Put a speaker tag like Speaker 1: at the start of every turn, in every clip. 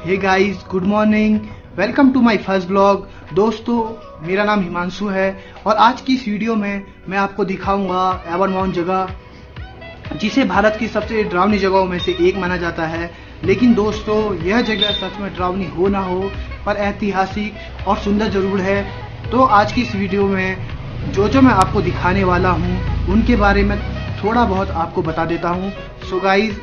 Speaker 1: Hey guys, good morning, welcome to my first blog. दोस्तों, मेरा नाम हिमांशु है और आज की इस वीडियो में मैं आपको दिखाऊंगा एवरमाउंट जगह, जिसे भारत की सबसे डरावनी जगहों में से एक माना जाता है। लेकिन दोस्तों, यह जगह सच में डरावनी हो ना हो, पर ऐतिहासिक और सुंदर जरूर है। तो आज की इस वीडियो में जो मैं आपको दिखाने वाला हूँ उनके बारे में थोड़ा बहुत आपको बता देता हूँ। सो गाइस,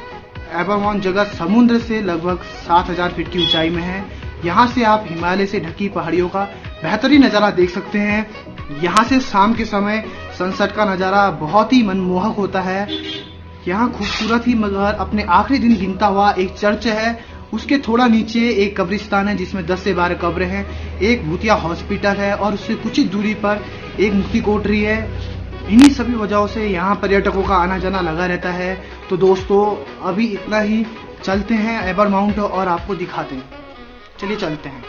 Speaker 1: एवरमाउंट जगह समुद्र से लगभग 7000 फीट की ऊंचाई में है। यहाँ से आप हिमालय से ढकी पहाड़ियों का बेहतरीन नज़ारा देख सकते हैं। यहाँ से शाम के समय सनसेट का नज़ारा बहुत ही मनमोहक होता है। यहाँ खूबसूरत ही मगर अपने आखिरी दिन गिनता हुआ एक चर्च है। उसके थोड़ा नीचे एक कब्रिस्तान है जिसमें 10 से 12 कब्रें हैं। एक भूतिया हॉस्पिटल है और उससे कुछ ही दूरी पर एक मुक्ति कोठरी है। इन्हीं सभी वजहों से यहाँ पर्यटकों का आना जाना लगा रहता है। तो दोस्तों, अभी इतना ही, चलते हैं एवरमाउंट और आपको दिखाते हैं। चलिए चलते हैं।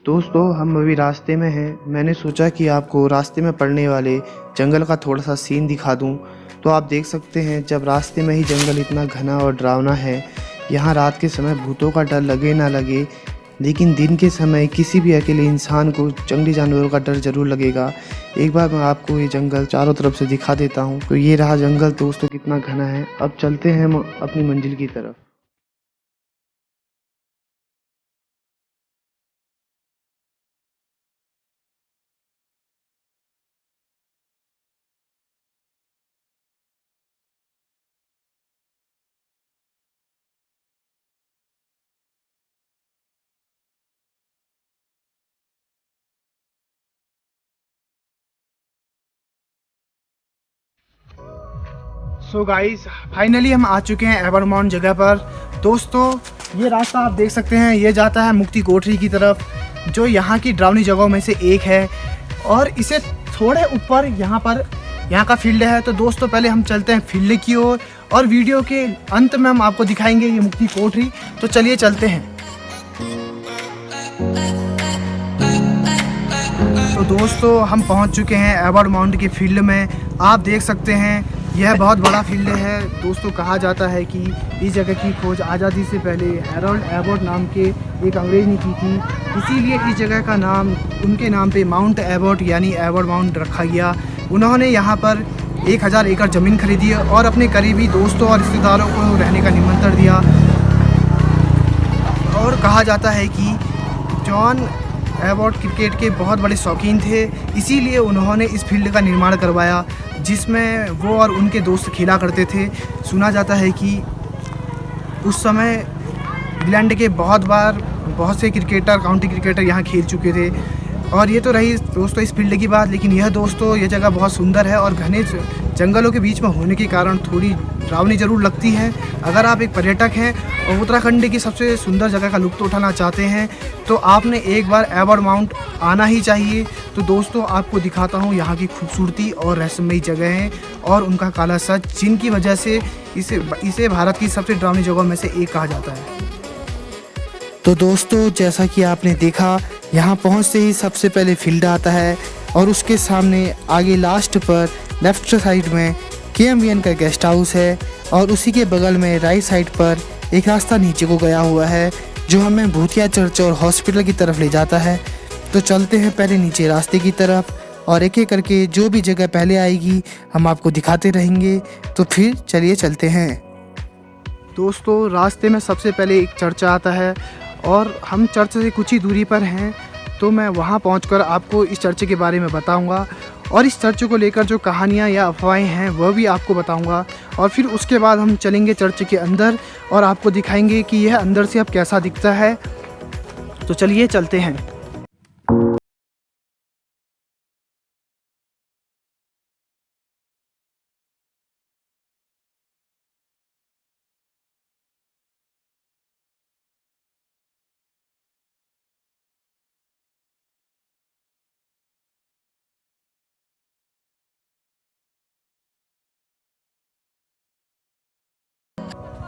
Speaker 1: दोस्तों, हम अभी रास्ते में हैं। मैंने सोचा कि आपको रास्ते में पड़ने वाले जंगल का थोड़ा सा सीन दिखा दूं। तो आप देख सकते हैं, जब रास्ते में ही जंगल इतना घना और डरावना है। यहाँ रात के समय भूतों का डर लगे ना लगे, लेकिन दिन के समय किसी भी अकेले इंसान को जंगली जानवरों का डर ज़रूर लगेगा। एक बार मैं आपको ये जंगल चारों तरफ से दिखा देता हूँ। तो ये रहा जंगल दोस्तों, कितना घना है। अब चलते हैं हम अपनी मंजिल की तरफ। सो गाइस, फाइनली हम आ चुके हैं एवरमाउंट जगह पर। दोस्तों, ये रास्ता आप देख सकते हैं, ये जाता है मुक्ति कोठरी की तरफ, जो यहाँ की डरावनी जगहों में से एक है। और इसे थोड़े ऊपर यहाँ का फील्ड है। तो दोस्तों, पहले हम चलते हैं फील्ड की ओर और वीडियो के अंत में हम आपको दिखाएंगे ये मुक्ति कोठरी। तो चलिए चलते हैं। तो दोस्तों, हम पहुँच चुके हैं एवरमाउंट के फील्ड में। आप देख सकते हैं, यह बहुत बड़ा फील्ड है। दोस्तों, कहा जाता है कि इस जगह की खोज आज़ादी से पहले हैरोल्ड एबॉट नाम के एक अंग्रेज ने की थी। इसीलिए इस जगह का नाम उनके नाम पे माउंट एबॉट यानी एवरमाउंट रखा गया। उन्होंने यहाँ पर 1000 एकड़ ज़मीन खरीदी और अपने करीबी दोस्तों और रिश्तेदारों को रहने का निमंत्रण दिया। और कहा जाता है कि जॉन एबॉट क्रिकेट के बहुत बड़े शौकीन थे, इसीलिए उन्होंने इस फील्ड का निर्माण करवाया, जिसमें वो और उनके दोस्त खेला करते थे। सुना जाता है कि उस समय इंग्लैंड के बहुत से क्रिकेटर, काउंटी क्रिकेटर यहाँ खेल चुके थे। और ये तो रही दोस्तों इस फील्ड की बात। लेकिन यह दोस्तों, यह जगह बहुत सुंदर है और घने जंगलों के बीच में होने के कारण थोड़ी डरावनी ज़रूर लगती है। अगर आप एक पर्यटक हैं और उत्तराखंड की सबसे सुंदर जगह का लुत्फ़ उठाना चाहते हैं तो आपने एक बार एवरमाउंट आना ही चाहिए। तो दोस्तों, आपको दिखाता हूँ यहाँ की खूबसूरती और रहस्यमयी जगह हैं और उनका काला सच, जिनकी वजह से इसे भारत की सबसे डरावनी जगहों में से एक कहा जाता है। तो दोस्तों, जैसा कि आपने देखा, यहाँ पहुँचते ही सबसे पहले फील्ड आता है और उसके सामने आगे लास्ट पर लेफ्ट साइड में KMVN का गेस्ट हाउस है और उसी के बगल में राइट साइड पर एक रास्ता नीचे को गया हुआ है जो हमें भूतिया चर्च और हॉस्पिटल की तरफ ले जाता है। तो चलते हैं पहले नीचे रास्ते की तरफ और एक एक करके जो भी जगह पहले आएगी हम आपको दिखाते रहेंगे। तो फिर चलिए चलते हैं। दोस्तों, रास्ते में सबसे पहले एक चर्च आता है और हम चर्च से कुछ ही दूरी पर हैं। तो मैं वहाँ पहुंचकर आपको इस चर्च के बारे में बताऊंगा। और इस चर्च को लेकर जो कहानियाँ या अफवाहें हैं वह भी आपको बताऊंगा। और फिर उसके बाद हम चलेंगे चर्च के अंदर और आपको दिखाएंगे कि यह अंदर से अब कैसा दिखता है। तो चलिए चलते हैं।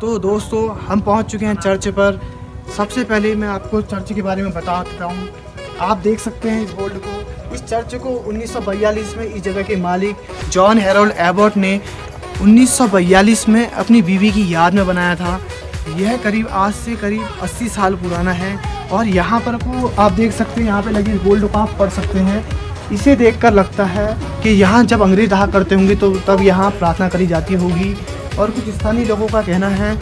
Speaker 1: तो दोस्तों हम पहुंच चुके हैं चर्च पर। सबसे पहले मैं आपको चर्च के बारे में बता देता हूँ। आप देख सकते हैं इस बोर्ड को। इस चर्च को 1942 में इस जगह के मालिक जॉन हेरोल्ड एबॉट ने 1942 में अपनी बीवी की याद में बनाया था। यह करीब आज से करीब 80 साल पुराना है। और यहाँ पर को आप देख सकते हैं, यहाँ पे लगे बोर्ड को आप पढ़ सकते हैं। इसे देखकर लगता है कि यहाँ जब अंग्रेज रहा करते होंगे तो तब यहाँ प्रार्थना करी जाती होगी। और कुछ स्थानीय लोगों का कहना है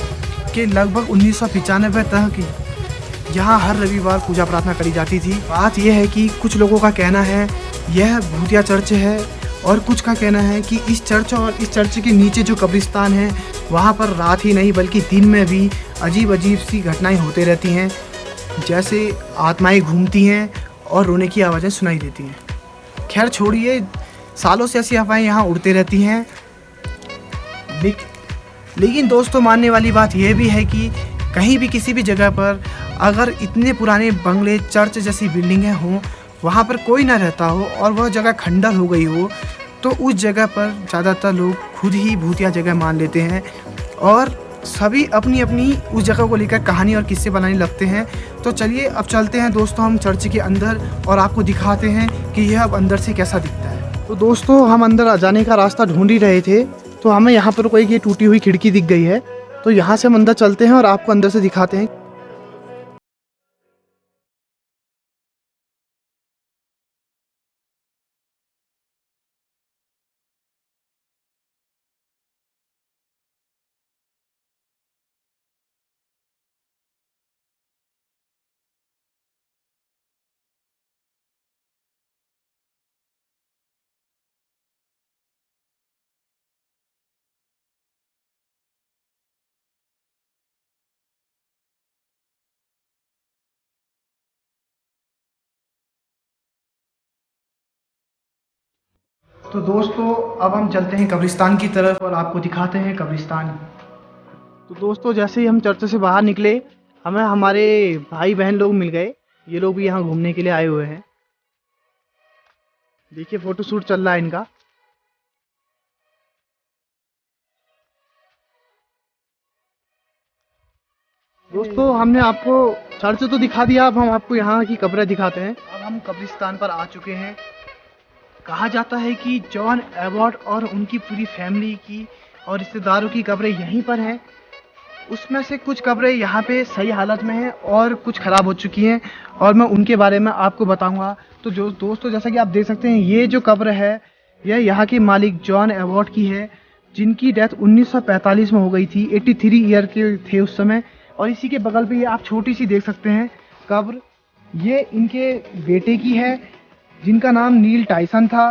Speaker 1: कि लगभग 1995 तक यहाँ हर रविवार पूजा प्रार्थना करी जाती थी। बात यह है कि कुछ लोगों का कहना है यह भूतिया चर्च है, और कुछ का कहना है कि इस चर्च और इस चर्च के नीचे जो कब्रिस्तान है वहाँ पर रात ही नहीं बल्कि दिन में भी अजीब अजीब सी घटनाएं होती रहती हैं, जैसे आत्माएं घूमती हैं और रोने की आवाज़ें सुनाई देती हैं। खैर छोड़िए, सालों से ऐसी अफवाहें यहाँ उड़ती रहती हैं। लेकिन दोस्तों मानने वाली बात यह भी है कि कहीं भी किसी भी जगह पर अगर इतने पुराने बंगले, चर्च जैसी बिल्डिंगें हों, वहाँ पर कोई ना रहता हो और वह जगह खंडर हो गई हो, तो उस जगह पर ज़्यादातर लोग खुद ही भूतिया जगह मान लेते हैं और सभी अपनी अपनी उस जगह को लेकर कहानी और किस्से बनाने लगते हैं। तो चलिए अब चलते हैं दोस्तों हम चर्च के अंदर और आपको दिखाते हैं कि यह अब अंदर से कैसा दिखता है। तो दोस्तों हम अंदर जाने का रास्ता ढूंढ ही रहे थे, तो हमें यहाँ पर कोई ये टूटी हुई खिड़की दिख गई है। तो यहाँ से हम अंदर चलते हैं और आपको अंदर से दिखाते हैं। तो दोस्तों अब हम चलते हैं कब्रिस्तान की तरफ और आपको दिखाते हैं कब्रिस्तान। तो दोस्तों जैसे ही हम चर्च से बाहर निकले, हमें हमारे भाई बहन लोग मिल गए। ये लोग भी यहाँ घूमने के लिए आए हुए हैं। देखिए फोटो शूट चल रहा है इनका। दोस्तों हमने आपको चर्च तो दिखा दिया, अब हम आपको यहाँ की कब्रें दिखाते हैं। अब हम कब्रिस्तान पर आ चुके हैं। कहा जाता है कि जॉन एबॉट और उनकी पूरी फैमिली की और रिश्तेदारों की कब्रें यहीं पर हैं। उसमें से कुछ कब्रें यहाँ पे सही हालत में हैं और कुछ ख़राब हो चुकी हैं, और मैं उनके बारे में आपको बताऊंगा। तो जो दोस्तों जैसा कि आप देख सकते हैं, ये जो कब्र है यह यहाँ के मालिक जॉन एबॉट की है, जिनकी डेथ 1945 में हो गई थी। 83 ईयर के थे उस समय। और इसी के बगल पे ये आप छोटी सी देख सकते हैं कब्र, ये इनके बेटे की है जिनका नाम नील टाइसन था।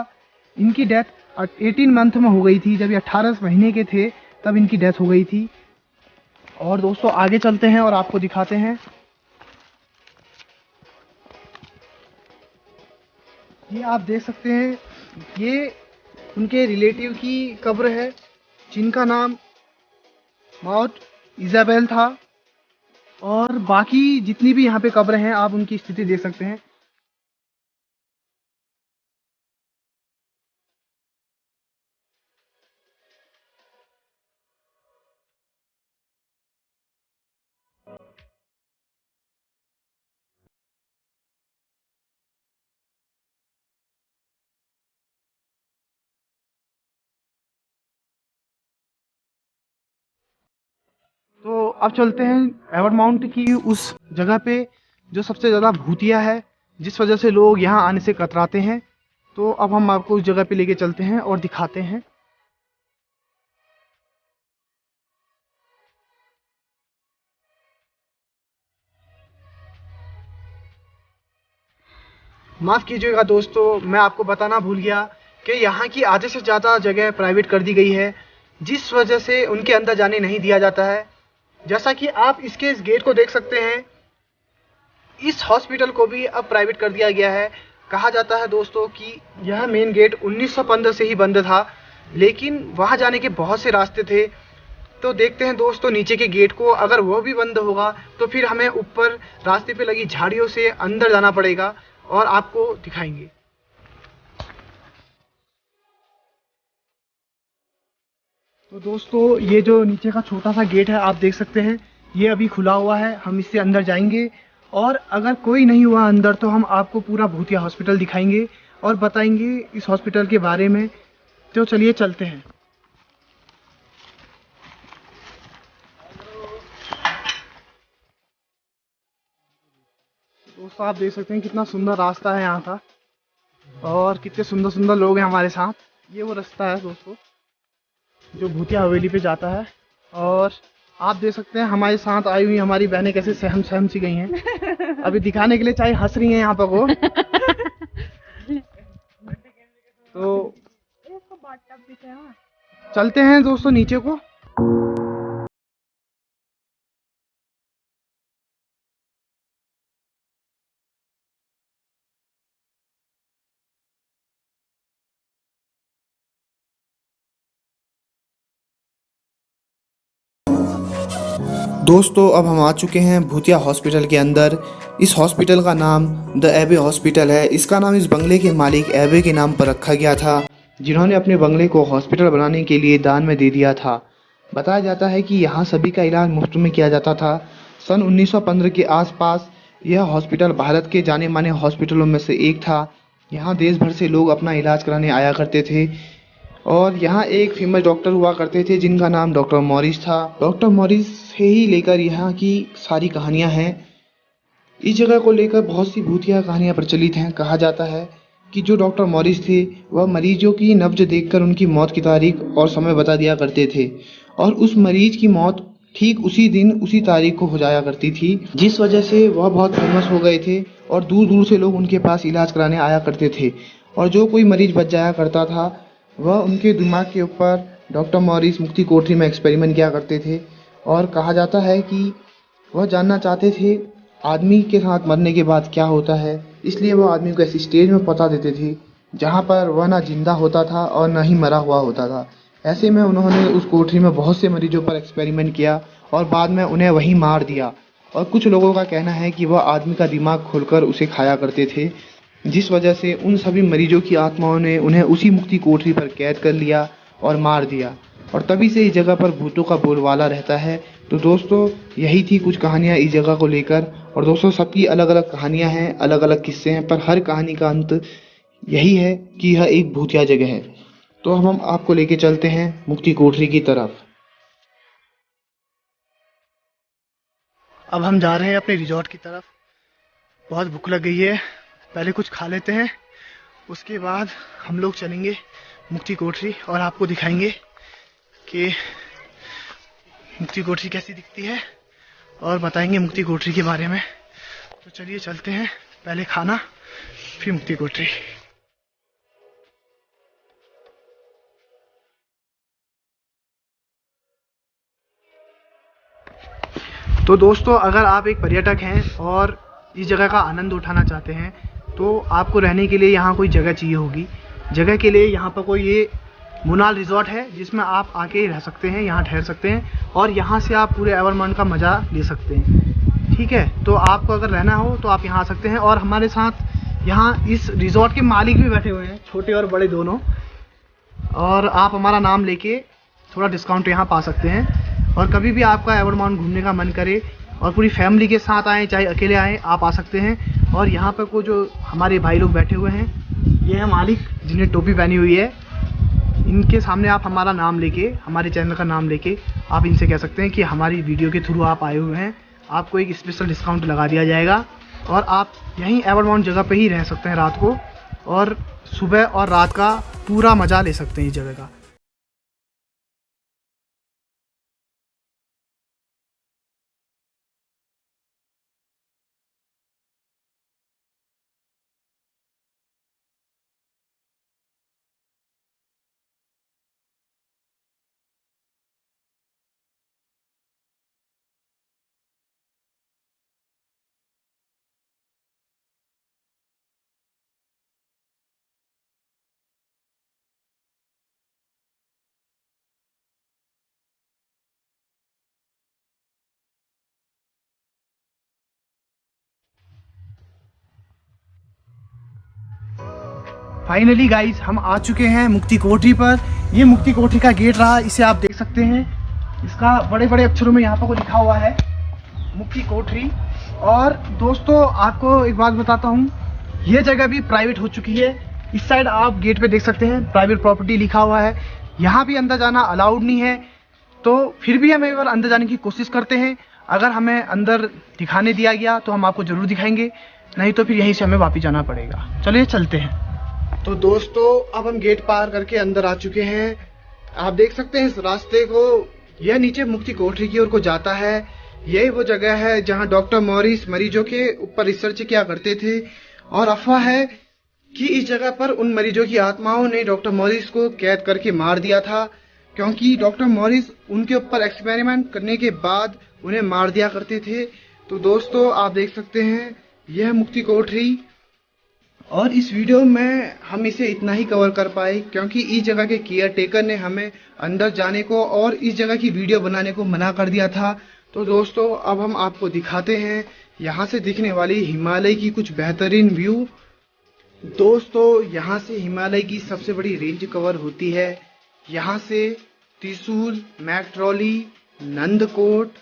Speaker 1: इनकी डेथ 18 मंथ में हो गई थी, जब ये 18 महीने के थे तब इनकी डेथ हो गई थी। और दोस्तों आगे चलते हैं और आपको दिखाते हैं। ये आप देख सकते हैं, ये उनके रिलेटिव की कब्र है जिनका नाम माउथ इजाबेल था। और बाकी जितनी भी यहाँ पे कब्र हैं आप उनकी स्थिति देख सकते हैं। तो अब चलते हैं एवर माउंट की उस जगह पे जो सबसे ज़्यादा भूतिया है, जिस वजह से लोग यहाँ आने से कतराते हैं। तो अब हम आपको उस जगह पे लेके चलते हैं और दिखाते हैं। माफ़ कीजिएगा दोस्तों, मैं आपको बताना भूल गया कि यहाँ की आधे से ज़्यादा जगह प्राइवेट कर दी गई है, जिस वजह से उनके अंदर जाने नहीं दिया जाता है। जैसा कि आप इसके इस गेट को देख सकते हैं, इस हॉस्पिटल को भी अब प्राइवेट कर दिया गया है। कहा जाता है दोस्तों कि यह मेन गेट 1915 से ही बंद था, लेकिन वहाँ जाने के बहुत से रास्ते थे। तो देखते हैं दोस्तों नीचे के गेट को, अगर वो भी बंद होगा तो फिर हमें ऊपर रास्ते पे लगी झाड़ियों से अंदर जाना पड़ेगा और आपको दिखाएंगे। तो दोस्तों ये जो नीचे का छोटा सा गेट है आप देख सकते हैं, ये अभी खुला हुआ है। हम इससे अंदर जाएंगे और अगर कोई नहीं हुआ अंदर तो हम आपको पूरा भूतिया हॉस्पिटल दिखाएंगे और बताएंगे इस हॉस्पिटल के बारे में। तो चलिए चलते हैं। दोस्तों आप देख सकते हैं कितना सुंदर रास्ता है यहाँ का और कितने सुंदर सुंदर लोग हैं हमारे साथ। ये वो रास्ता है दोस्तों जो भूतिया हवेली पे जाता है। और आप देख सकते हैं हमारे साथ आई हुई हमारी बहनें कैसे सहम सहम सी गई हैं अभी दिखाने के लिए, चाहे हंस रही हैं यहाँ पर वो। तो चलते हैं दोस्तों नीचे को। दोस्तों अब हम आ चुके हैं भूतिया हॉस्पिटल के अंदर। इस हॉस्पिटल का नाम द एबे हॉस्पिटल है। इसका नाम इस बंगले के मालिक एबे के नाम पर रखा गया था, जिन्होंने अपने बंगले को हॉस्पिटल बनाने के लिए दान में दे दिया था। बताया जाता है कि यहाँ सभी का इलाज मुफ्त में किया जाता था। सन 1915 के आसपास यह हॉस्पिटल भारत के जाने माने हॉस्पिटलों में से एक था। यहाँ देश भर से लोग अपना इलाज कराने आया करते थे और यहाँ एक फेमस डॉक्टर हुआ करते थे जिनका नाम डॉक्टर मॉरिस था। डॉक्टर मॉरिस से ही लेकर यहाँ की सारी कहानियाँ हैं। इस जगह को लेकर बहुत सी भूतिया कहानियाँ प्रचलित हैं। कहा जाता है कि जो डॉक्टर मॉरिस थे वह मरीजों की नब्ज देखकर उनकी मौत की तारीख और समय बता दिया करते थे और उस मरीज की मौत ठीक उसी दिन उसी तारीख को हो जाया करती थी, जिस वजह से वह बहुत फेमस हो गए थे और दूर दूर से लोग उनके पास इलाज कराने आया करते थे। और जो कोई मरीज बच जाया करता था वह उनके दिमाग के ऊपर डॉक्टर मॉरिस मुक्ति कोठरी में एक्सपेरिमेंट किया करते थे। और कहा जाता है कि वह जानना चाहते थे आदमी के साथ मरने के बाद क्या होता है, इसलिए वह आदमी को ऐसी स्टेज में पहुंचा देते थे जहां पर वह ना जिंदा होता था और ना ही मरा हुआ होता था। ऐसे में उन्होंने उस कोठरी में बहुत से मरीजों पर एक्सपेरिमेंट किया और बाद में उन्हें वहीं मार दिया। और कुछ लोगों का कहना है कि वह आदमी का दिमाग खोलकर उसे खाया करते थे, जिस वजह से उन सभी मरीजों की आत्माओं ने उन्हें उसी मुक्ति कोठरी पर कैद कर लिया और मार दिया। और तभी से इस जगह पर भूतों का बोलबाला रहता है। तो दोस्तों यही थी कुछ कहानियाँ इस जगह को लेकर। और दोस्तों सबकी अलग अलग कहानियाँ हैं, अलग अलग किस्से हैं, पर हर कहानी का अंत यही है कि यह एक भूतिया जगह है। तो हम आपको लेके चलते हैं मुक्ति कोठरी की तरफ। अब हम जा रहे हैं अपने रिजॉर्ट की तरफ। बहुत भूख लग गई है, पहले कुछ खा लेते हैं, उसके बाद हम लोग चलेंगे मुक्ति कोठरी और आपको दिखाएंगे कि मुक्ति कोठरी कैसी दिखती है और बताएंगे मुक्ति कोठरी के बारे में। तो चलिए चलते हैं, पहले खाना फिर मुक्ति कोठरी। तो दोस्तों अगर आप एक पर्यटक हैं और इस जगह का आनंद उठाना चाहते हैं तो आपको रहने के लिए यहाँ कोई जगह चाहिए होगी। जगह के लिए यहाँ पर कोई ये मुनाल रिजॉर्ट है जिसमें आप आके रह सकते हैं, यहाँ ठहर सकते हैं और यहाँ से आप पूरे एवरमॉन्ट का मज़ा ले सकते हैं। ठीक है, तो आपको अगर रहना हो तो आप यहाँ आ सकते हैं। और हमारे साथ यहाँ इस रिजॉर्ट के मालिक भी बैठे हुए हैं, छोटे और बड़े दोनों, और आप हमारा नाम लेके थोड़ा डिस्काउंट यहाँ पा सकते हैं। और कभी भी आपका एवरमॉन्ट घूमने का मन करे और पूरी फैमिली के साथ आएँ चाहे अकेले आएँ, आप आ सकते हैं। और यहाँ पर को जो हमारे भाई लोग बैठे हुए हैं ये है मालिक जिन्हें टोपी पहनी हुई है। इनके सामने आप हमारा नाम लेके, हमारे चैनल का नाम लेके आप इनसे कह सकते हैं कि हमारी वीडियो के थ्रू आप आए हुए हैं, आपको एक स्पेशल डिस्काउंट लगा दिया जाएगा और आप यहीं एवरमॉन्ट जगह पे ही रह सकते हैं रात को और सुबह और रात का पूरा मज़ा ले सकते हैं इस जगह का। फाइनली गाइस हम आ चुके हैं मुक्ति कोठरी पर। ये मुक्ति कोठरी का गेट रहा, इसे आप देख सकते हैं। इसका बड़े बड़े अक्षरों में यहाँ पर लिखा हुआ है मुक्ति कोठरी। और दोस्तों आपको एक बात बताता हूँ, ये जगह भी प्राइवेट हो चुकी है। इस साइड आप गेट पे देख सकते हैं प्राइवेट प्रॉपर्टी लिखा हुआ है। यहाँ भी अंदर जाना अलाउड नहीं है, तो फिर भी हम एक बार अंदर जाने की कोशिश करते हैं। अगर हमें अंदर दिखाने दिया गया तो हम आपको ज़रूर दिखाएंगे, नहीं तो फिर यहीं से हमें वापस जाना पड़ेगा। चलिए चलते हैं। तो दोस्तों अब हम गेट पार करके अंदर आ चुके हैं। आप देख सकते हैं इस रास्ते को, यह नीचे मुक्ति कोठरी की ओर को जाता है। यही वो जगह है जहां डॉक्टर मॉरिस मरीजों के ऊपर रिसर्च किया करते थे। और अफवाह है कि इस जगह पर उन मरीजों की आत्माओं ने डॉक्टर मॉरिस को कैद करके मार दिया था, क्योंकि डॉक्टर मॉरिस उनके ऊपर एक्सपेरिमेंट करने के बाद उन्हें मार दिया करते थे। तो दोस्तों आप देख सकते हैं यह मुक्ति कोठरी। और इस वीडियो में हम इसे इतना ही कवर कर पाए, क्योंकि इस जगह के केयर टेकर ने हमें अंदर जाने को और इस जगह की वीडियो बनाने को मना कर दिया था। तो दोस्तों अब हम आपको दिखाते हैं यहाँ से दिखने वाली हिमालय की कुछ बेहतरीन व्यू। दोस्तों यहाँ से हिमालय की सबसे बड़ी रेंज कवर होती है। यहाँ से त्रिशूल, मैकट्रॉली, नंदकोट,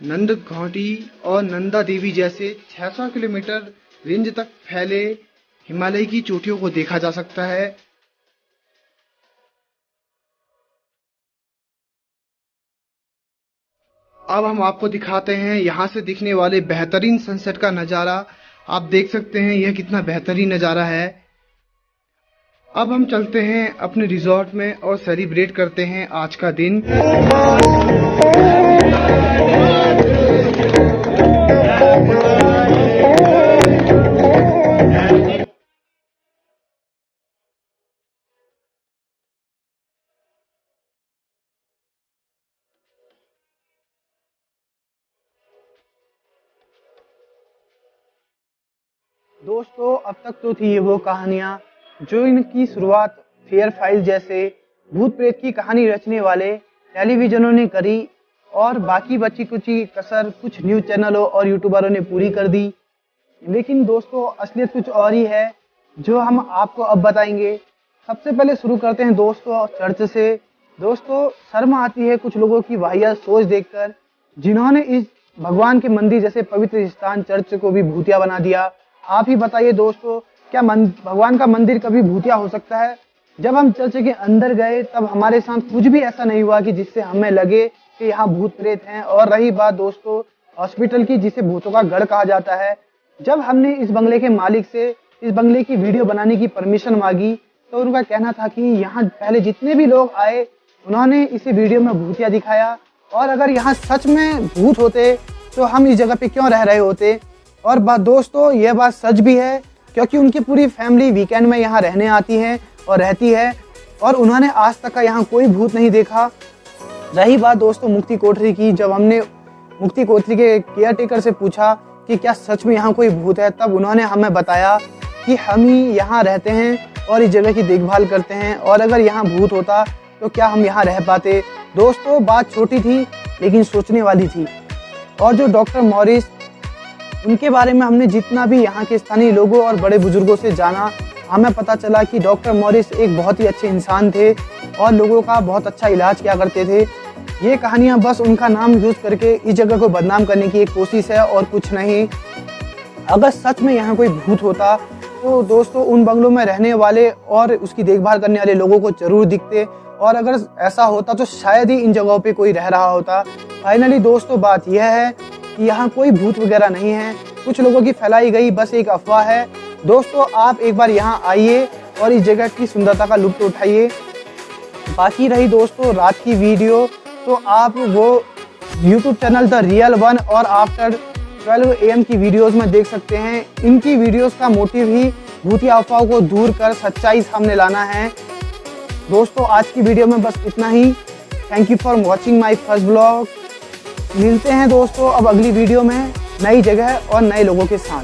Speaker 1: नंदघाटी और नंदा देवी जैसे 600 किलोमीटर रेंज तक फैले हिमालय की चोटियों को देखा जा सकता है। अब हम आपको दिखाते हैं यहाँ से दिखने वाले बेहतरीन सनसेट का नज़ारा। आप देख सकते हैं यह कितना बेहतरीन नज़ारा है। अब हम चलते हैं अपने रिजॉर्ट में और सेलिब्रेट करते हैं आज का दिन। दोस्तों अब तक तो थी ये वो कहानियाँ जो इनकी शुरुआत फेयर फाइल जैसे भूत प्रेत की कहानी रचने वाले टेलीविजनों ने करी, और बाकी बची कुची कसर कुछ न्यूज़ चैनलों और यूट्यूबरों ने पूरी कर दी। लेकिन दोस्तों असलियत कुछ और ही है जो हम आपको अब बताएंगे। सबसे पहले शुरू करते हैं दोस्तों चर्च से। दोस्तों शर्म आती है कुछ लोगों की वाहियात सोच देखकर, जिन्होंने इस भगवान के मंदिर जैसे पवित्र स्थान चर्च को भी भूतिया बना दिया। आप ही बताइए दोस्तों, क्या भगवान का मंदिर कभी भूतिया हो सकता है? जब हम चर्च के अंदर गए तब हमारे साथ कुछ भी ऐसा नहीं हुआ कि जिससे हमें लगे कि यहाँ भूत प्रेत हैं। और रही बात दोस्तों हॉस्पिटल की, जिसे भूतों का गढ़ कहा जाता है, जब हमने इस बंगले के मालिक से इस बंगले की वीडियो बनाने की परमिशन मांगी तो उनका कहना था कि यहाँ पहले जितने भी लोग आए उन्होंने इसे वीडियो में भूतिया दिखाया, और अगर यहाँ सच में भूत होते तो हम इस जगह पे क्यों रह रहे होते। और बात दोस्तों यह बात सच भी है, क्योंकि उनकी पूरी फैमिली वीकेंड में यहाँ रहने आती है और रहती है, और उन्होंने आज तक का यहाँ कोई भूत नहीं देखा। रही बात दोस्तों मुक्ति कोठरी की, जब हमने मुक्ति कोठरी के केयर टेकर से पूछा कि क्या सच में यहाँ कोई भूत है, तब उन्होंने हमें बताया कि हम ही यहाँ रहते हैं और इस जगह की देखभाल करते हैं, और अगर यहाँ भूत होता तो क्या हम यहाँ रह पाते। दोस्तों बात छोटी थी लेकिन सोचने वाली थी। और जो डॉक्टर मॉरिस, उनके बारे में हमने जितना भी यहाँ के स्थानीय लोगों और बड़े बुजुर्गों से जाना, हमें पता चला कि डॉक्टर मॉरिस एक बहुत ही अच्छे इंसान थे और लोगों का बहुत अच्छा इलाज किया करते थे। ये कहानियाँ बस उनका नाम यूज करके इस जगह को बदनाम करने की एक कोशिश है और कुछ नहीं। अगर सच में यहाँ कोई भूत होता तो दोस्तों उन बंगलों में रहने वाले और उसकी देखभाल करने वाले लोगों को जरूर दिखते, और अगर ऐसा होता तो शायद ही इन जगहों पे कोई रह रहा होता। फाइनली दोस्तों बात यह है कि यहाँ कोई भूत वगैरह नहीं है, कुछ लोगों की फैलाई गई बस एक अफवाह है। दोस्तों आप एक बार यहाँ आइए और इस जगह की सुंदरता का लुत्फ उठाइए। बाकी रही दोस्तों रात की वीडियो, तो आप वो YouTube channel the real one और आफ्टर 12 AM की वीडियोस में देख सकते हैं। इनकी वीडियोस का मोटिव ही भूतिया अफवाहों को दूर कर सच्चाई सामने लाना है। दोस्तों आज की वीडियो में बस इतना ही। Thank you for watching my first blog. मिलते हैं दोस्तों अब अगली वीडियो में नई जगह और नए लोगों के साथ।